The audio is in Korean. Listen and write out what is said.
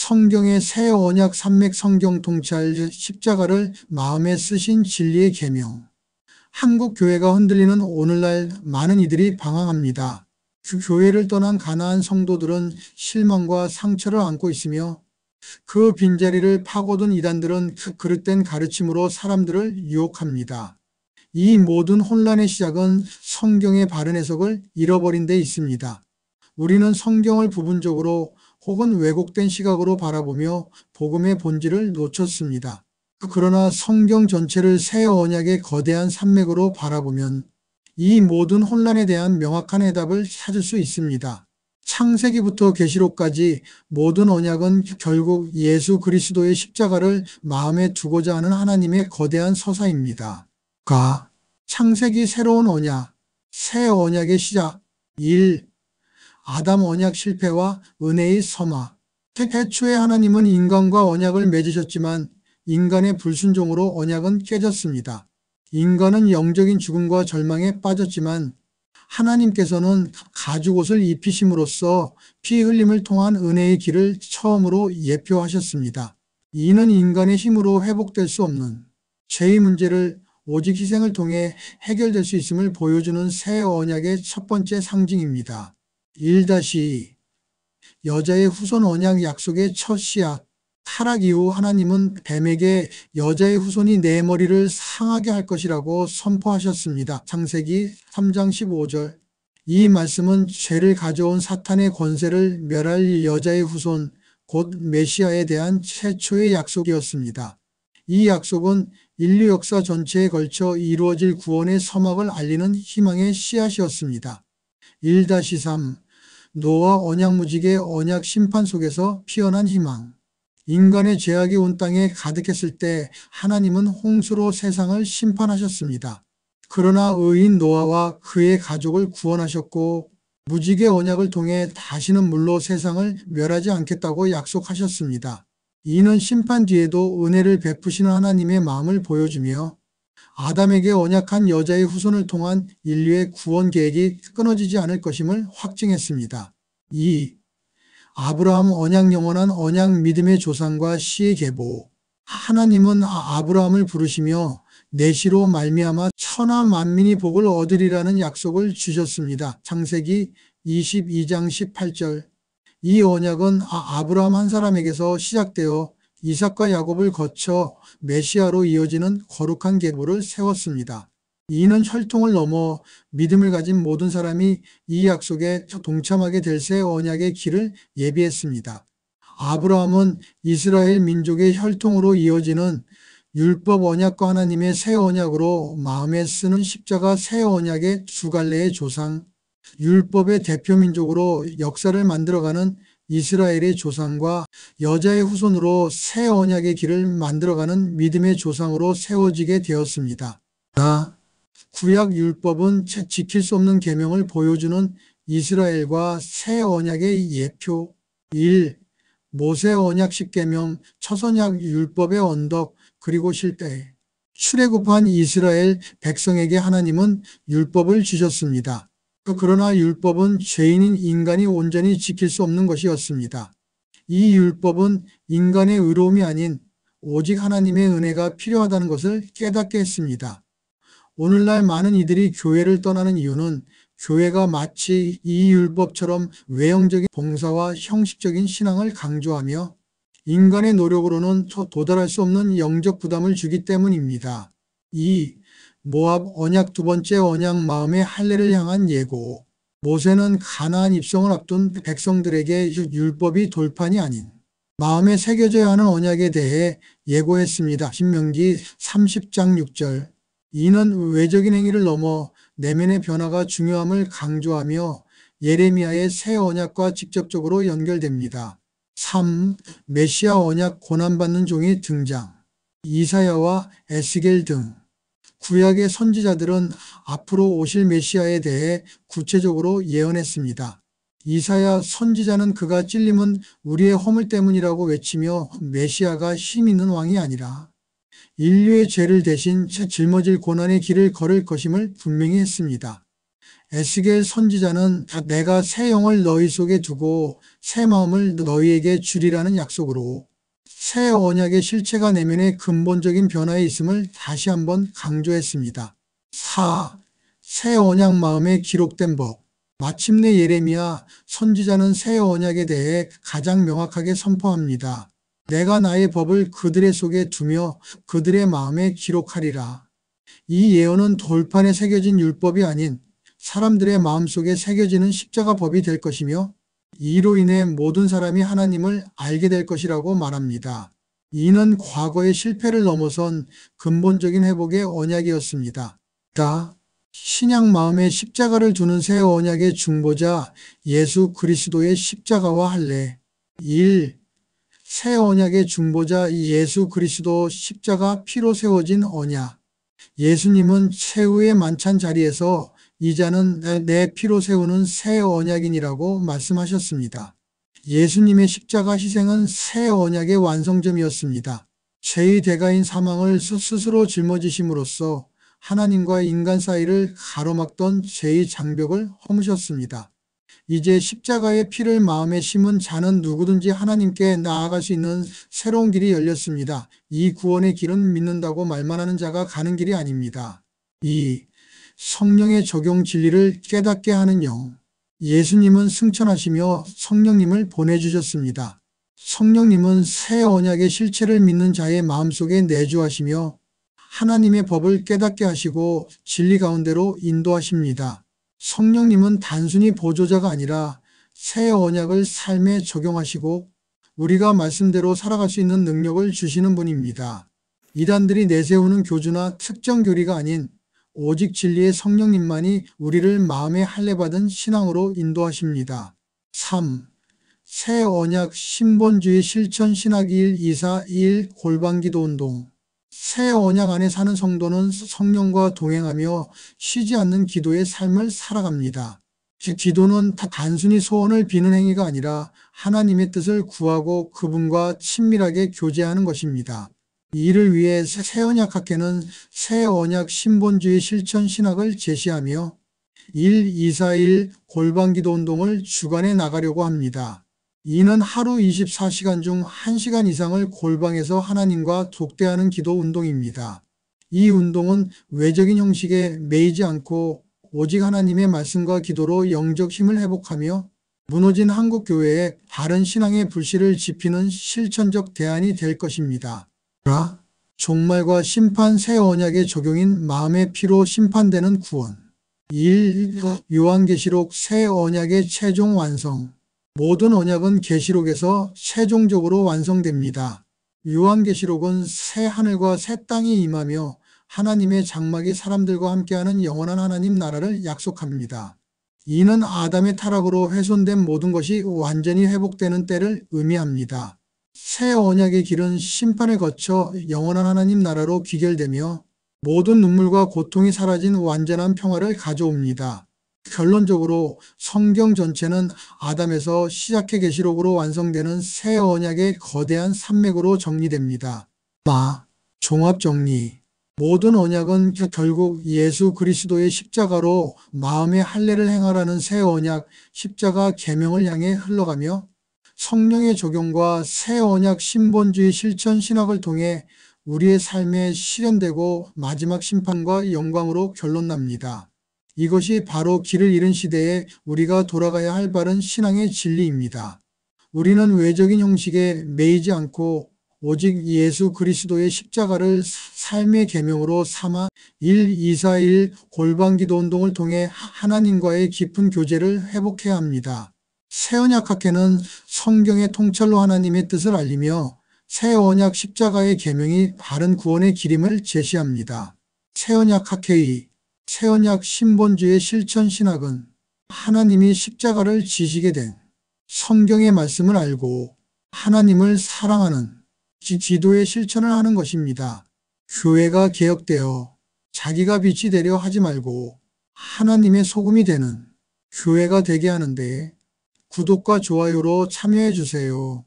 성경의 새 언약 산맥 성경 통찰 십자가를 마음에 쓰신 진리의 계명. 한국 교회가 흔들리는 오늘날 많은 이들이 방황합니다. 그 교회를 떠난 가나안 성도들은 실망과 상처를 안고 있으며 그 빈자리를 파고든 이단들은 그 그릇된 가르침으로 사람들을 유혹합니다. 이 모든 혼란의 시작은 성경의 바른 해석을 잃어버린 데 있습니다. 우리는 성경을 부분적으로 혹은 왜곡된 시각으로 바라보며 복음의 본질을 놓쳤습니다. 그러나 성경 전체를 새 언약의 거대한 산맥으로 바라보면 이 모든 혼란에 대한 명확한 해답을 찾을 수 있습니다. 창세기부터 계시록까지 모든 언약은 결국 예수 그리스도의 십자가를 마음에 두고자 하는 하나님의 거대한 서사입니다. 창세기 새로운 언약, 새 언약의 시작. 1. 아담 언약 실패와 은혜의 서막. 태초에 하나님은 인간과 언약을 맺으셨지만 인간의 불순종으로 언약은 깨졌습니다. 인간은 영적인 죽음과 절망에 빠졌지만 하나님께서는 가죽옷을 입히심으로써 피 흘림을 통한 은혜의 길을 처음으로 예표하셨습니다. 이는 인간의 힘으로 회복될 수 없는 죄의 문제를 오직 희생을 통해 해결될 수 있음을 보여주는 새 언약의 첫 번째 상징입니다. 1. 여자의 후손 언약 약속의 첫 씨앗. 타락 이후 하나님은 뱀에게 여자의 후손이 내 머리를 상하게 할 것이라고 선포하셨습니다. 창세기 3장 15절. 이 말씀은 죄를 가져온 사탄의 권세를 멸할 여자의 후손, 곧 메시아에 대한 최초의 약속이었습니다. 이 약속은 인류 역사 전체에 걸쳐 이루어질 구원의 서막을 알리는 희망의 씨앗이었습니다. 1-3. 노아 언약무지개 언약 심판 속에서 피어난 희망. 인간의 죄악이 온 땅에 가득했을 때 하나님은 홍수로 세상을 심판하셨습니다. 그러나 의인 노아와 그의 가족을 구원하셨고 무지개 언약을 통해 다시는 물로 세상을 멸하지 않겠다고 약속하셨습니다. 이는 심판 뒤에도 은혜를 베푸시는 하나님의 마음을 보여주며 아담에게 언약한 여자의 후손을 통한 인류의 구원 계획이 끊어지지 않을 것임을 확증했습니다. 2. 아브라함 언약 영원한 언약 믿음의 조상과 씨의 계보. 하나님은 아브라함을 부르시며 내 씨로 말미암아 천하 만민이 복을 얻으리라는 약속을 주셨습니다. 창세기 22장 18절. 이 언약은 아브라함 한 사람에게서 시작되어 이삭과 야곱을 거쳐 메시아로 이어지는 거룩한 계보를 세웠습니다. 이는 혈통을 넘어 믿음을 가진 모든 사람이 이 약속에 동참하게 될 새 언약의 길을 예비했습니다. 아브라함은 이스라엘 민족의 혈통으로 이어지는 율법 언약과 하나님의 새 언약으로 마음에 쓰는 십자가 새 언약의 두 갈래의 조상, 율법의 대표 민족으로 역사를 만들어가는 이스라엘의 조상과 여자의 후손으로 새 언약의 길을 만들어가는 믿음의 조상으로 세워지게 되었습니다. 구약 율법은 지킬 수 없는 계명을 보여주는 이스라엘과 새 언약의 예표. 1. 모세 언약 10계명, 첫 언약 율법의 언덕, 그리고 실패. 출애굽한 이스라엘 백성에게 하나님은 율법을 주셨습니다. 그러나 율법은 죄인인 인간이 온전히 지킬 수 없는 것이었습니다. 이 율법은 인간의 의로움이 아닌 오직 하나님의 은혜가 필요하다는 것을 깨닫게 했습니다. 오늘날 많은 이들이 교회를 떠나는 이유는 교회가 마치 이 율법처럼 외형적인 봉사와 형식적인 신앙을 강조하며 인간의 노력으로는 도달할 수 없는 영적 부담을 주기 때문입니다. 2. 모압 언약 두 번째 언약 마음의 할례를 향한 예고. 모세는 가나안 입성을 앞둔 백성들에게 율법이 돌판이 아닌 마음에 새겨져야 하는 언약에 대해 예고했습니다. 신명기 30장 6절. 이는 외적인 행위를 넘어 내면의 변화가 중요함을 강조하며 예레미야의 새 언약과 직접적으로 연결됩니다. 3. 메시아 언약 고난받는 종의 등장. 이사야와 에스겔 등 구약의 선지자들은 앞으로 오실 메시아에 대해 구체적으로 예언했습니다. 이사야 선지자는 그가 찔림은 우리의 허물 때문이라고 외치며 메시아가 힘 있는 왕이 아니라 인류의 죄를 대신 짊어질 고난의 길을 걸을 것임을 분명히 했습니다. 에스겔 선지자는 내가 새 영을 너희 속에 두고 새 마음을 너희에게 주리라는 약속으로 새 언약의 실체가 내면의 근본적인 변화에 있음을 다시 한번 강조했습니다. 4. 새 언약 마음에 기록된 법. 마침내 예레미야 선지자는 새 언약에 대해 가장 명확하게 선포합니다. 내가 나의 법을 그들의 속에 두며 그들의 마음에 기록하리라. 이 예언은 돌판에 새겨진 율법이 아닌 사람들의 마음속에 새겨지는 십자가 법이 될 것이며 이로 인해 모든 사람이 하나님을 알게 될 것이라고 말합니다. 이는 과거의 실패를 넘어선 근본적인 회복의 언약이었습니다. 신약 마음에 십자가를 두는 새 언약의 중보자 예수 그리스도의 십자가와 할례. 1. 새 언약의 중보자 예수 그리스도 십자가 피로 세워진 언약. 예수님은 최후의 만찬 자리에서 이자는 내 피로 세우는 새 언약이니라고 말씀하셨습니다. 예수님의 십자가 희생은 새 언약의 완성점이었습니다. 죄의 대가인 사망을 스스로 짊어지심으로써 하나님과 인간 사이를 가로막던 죄의 장벽을 허무셨습니다. 이제 십자가의 피를 마음에 심은 자는 누구든지 하나님께 나아갈 수 있는 새로운 길이 열렸습니다. 이 구원의 길은 믿는다고 말만 하는 자가 가는 길이 아닙니다. 2. 성령의 적용 진리를 깨닫게 하는 영. 예수님은 승천하시며 성령님을 보내주셨습니다. 성령님은 새 언약의 실체를 믿는 자의 마음속에 내주하시며 하나님의 법을 깨닫게 하시고 진리 가운데로 인도하십니다. 성령님은 단순히 보조자가 아니라 새 언약을 삶에 적용하시고 우리가 말씀대로 살아갈 수 있는 능력을 주시는 분입니다. 이단들이 내세우는 교주나 특정 교리가 아닌 오직 진리의 성령님만이 우리를 마음에 할례받은 신앙으로 인도하십니다. 3. 새 언약 신본주의 실천 신학 1-2-4-1 골방기도 운동. 새 언약 안에 사는 성도는 성령과 동행하며 쉬지 않는 기도의 삶을 살아갑니다. 기도는 단순히 소원을 비는 행위가 아니라 하나님의 뜻을 구하고 그분과 친밀하게 교제하는 것입니다. 이를 위해 새 언약학회는 새 언약 신본주의 실천 신학을 제시하며 1-2-4-1 골방기도 운동을 주관해 나가려고 합니다. 이는 하루 24시간 중 1시간 이상을 골방에서 하나님과 독대하는 기도 운동입니다. 이 운동은 외적인 형식에 매이지 않고 오직 하나님의 말씀과 기도로 영적 힘을 회복하며 무너진 한국 교회에 바른 신앙의 불씨를 지피는 실천적 대안이 될 것입니다. 종말과 심판 새 언약의 적용인 마음의 피로 심판되는 구원. 1. 요한계시록 새 언약의 최종 완성. 모든 언약은 계시록에서 최종적으로 완성됩니다. 요한계시록은 새 하늘과 새 땅이 임하며 하나님의 장막이 사람들과 함께하는 영원한 하나님 나라를 약속합니다. 이는 아담의 타락으로 훼손된 모든 것이 완전히 회복되는 때를 의미합니다. 새 언약의 길은 심판을 거쳐 영원한 하나님 나라로 귀결되며 모든 눈물과 고통이 사라진 완전한 평화를 가져옵니다. 결론적으로 성경 전체는 아담에서 시작해 계시록으로 완성되는 새 언약의 거대한 산맥으로 정리됩니다. 종합정리. 모든 언약은 결국 예수 그리스도의 십자가로 마음의 할례를 행하라는 새 언약 십자가 계명을 향해 흘러가며 성령의 적용과 새 언약 신본주의 실천 신학을 통해 우리의 삶에 실현되고 마지막 심판과 영광으로 결론납니다. 이것이 바로 길을 잃은 시대에 우리가 돌아가야 할 바른 신앙의 진리입니다. 우리는 외적인 형식에 매이지 않고 오직 예수 그리스도의 십자가를 삶의 계명으로 삼아 1-2-4-1 골방기도 운동을 통해 하나님과의 깊은 교제를 회복해야 합니다. 새 언약학회는 성경의 통찰로 하나님의 뜻을 알리며 새 언약 십자가의 계명이 바른 구원의 길임을 제시합니다. 새 언약학회의 새 언약 신본주의 실천 신학은 하나님이 십자가를 지시게 된 성경의 말씀을 알고 하나님을 사랑하는 기도의 실천을 하는 것입니다. 교회가 개혁되어 자기가 빛이 되려 하지 말고 하나님의 소금이 되는 교회가 되게 하는데 구독과 좋아요로 참여해 주세요.